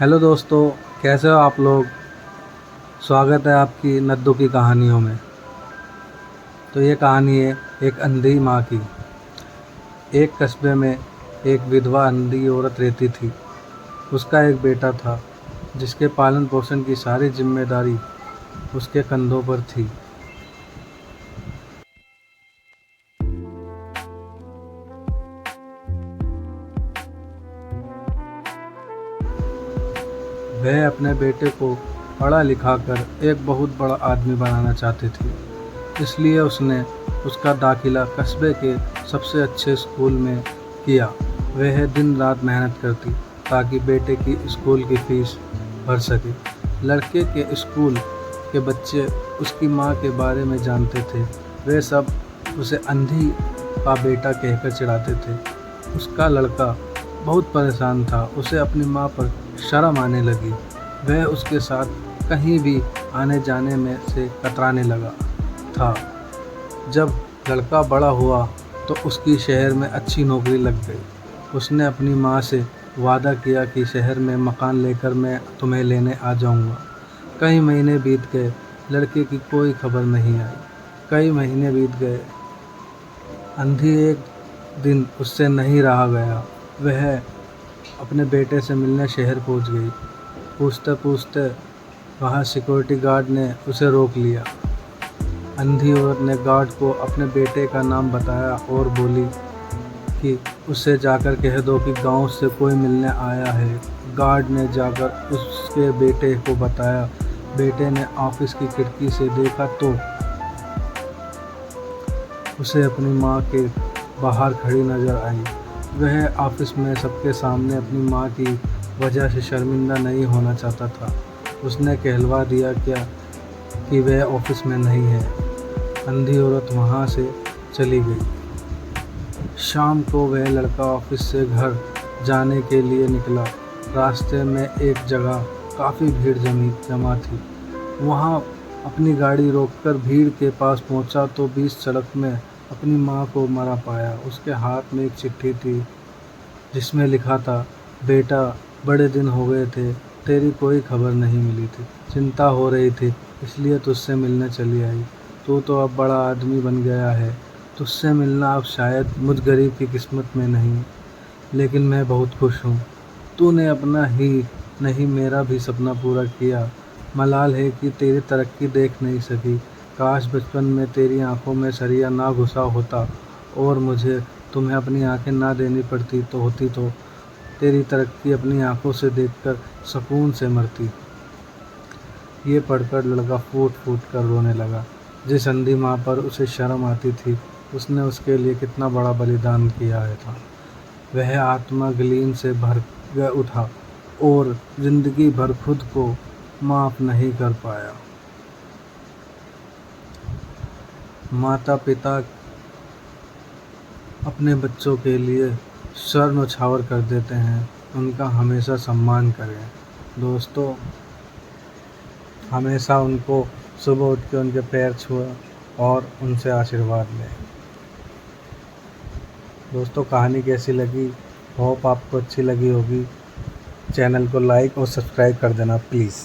Hello दोस्तों, कैसे हो आप लोग। स्वागत है आपकी नद्दू की कहानियों में। तो ये कहानी है एक अंधी माँ की। एक कस्बे में एक विधवा अंधी औरत रहती थी। उसका एक बेटा था जिसके पालन पोषण की सारी जिम्मेदारी उसके कंधों पर थी। वह अपने बेटे को पढ़ा लिखा कर एक बहुत बड़ा आदमी बनाना चाहती थी। इसलिए उसने उसका दाखिला कस्बे के सबसे अच्छे स्कूल में किया। वह दिन रात मेहनत करती ताकि बेटे की स्कूल की फीस भर सके। लड़के के स्कूल के बच्चे उसकी माँ के बारे में जानते थे। वे सब उसे अंधी का बेटा कहकर चिढ़ाते थे। उसका लड़का बहुत परेशान था। उसे अपनी माँ पर शर्म आने लगी। वह उसके साथ कहीं भी आने जाने में से कतराने लगा था। जब लड़का बड़ा हुआ तो उसकी शहर में अच्छी नौकरी लग गई। उसने अपनी माँ से वादा किया कि शहर में मकान लेकर मैं तुम्हें लेने आ जाऊँगा। कई महीने बीत गए, लड़के की कोई खबर नहीं आई। कई महीने बीत गए, अंधी एक दिन उससे नहीं रहा गया। वह अपने बेटे से मिलने शहर पहुंच गई। पूछते पूछते वहाँ सिक्योरिटी गार्ड ने उसे रोक लिया। अंधी औरत ने गार्ड को अपने बेटे का नाम बताया और बोली कि उससे जाकर कह दो कि गांव से कोई मिलने आया है। गार्ड ने जाकर उसके बेटे को बताया। बेटे ने ऑफिस की खिड़की से देखा तो उसे अपनी माँ के बाहर खड़ी नजर आई। वह ऑफिस में सबके सामने अपनी माँ की वजह से शर्मिंदा नहीं होना चाहता था। उसने कहलवा दिया क्या कि वह ऑफिस में नहीं है। अंधी औरत वहाँ से चली गई। शाम को वह लड़का ऑफिस से घर जाने के लिए निकला। रास्ते में एक जगह काफ़ी भीड़ जमा थी। वहाँ अपनी गाड़ी रोककर भीड़ के पास पहुँचा तो बीच सड़क में अपनी माँ को मरा पाया। उसके हाथ में एक चिट्ठी थी जिसमें लिखा था, बेटा बड़े दिन हो गए थे, तेरी कोई खबर नहीं मिली थी। चिंता हो रही थी इसलिए तुझसे मिलने चली आई। तू तो अब बड़ा आदमी बन गया है। तुझसे मिलना अब शायद मुझ गरीब की किस्मत में नहीं, लेकिन मैं बहुत खुश हूँ। तूने अपना ही नहीं मेरा भी सपना पूरा किया। मलाल है कि तेरी तरक्की देख नहीं सकी। काश बचपन में तेरी आंखों में सरिया ना घुसा होता और मुझे तुम्हें अपनी आंखें ना देनी पड़ती तो होती तो तेरी तरक्की अपनी आंखों से देखकर सुकून से मरती। ये पढ़कर लड़का फूट फूट कर रोने लगा। जिस अंधी माँ पर उसे शर्म आती थी, उसने उसके लिए कितना बड़ा बलिदान किया है था। वह आत्मा गलीन से भर उठा और जिंदगी भर खुद को माफ़ नहीं कर पाया। माता पिता अपने बच्चों के लिए सर नौछावर कर देते हैं। उनका हमेशा सम्मान करें। दोस्तों, हमेशा उनको सुबह उठ के उनके पैर छुएं और उनसे आशीर्वाद लें। दोस्तों, कहानी कैसी लगी? होप आपको अच्छी लगी होगी। चैनल को लाइक और सब्सक्राइब कर देना प्लीज़।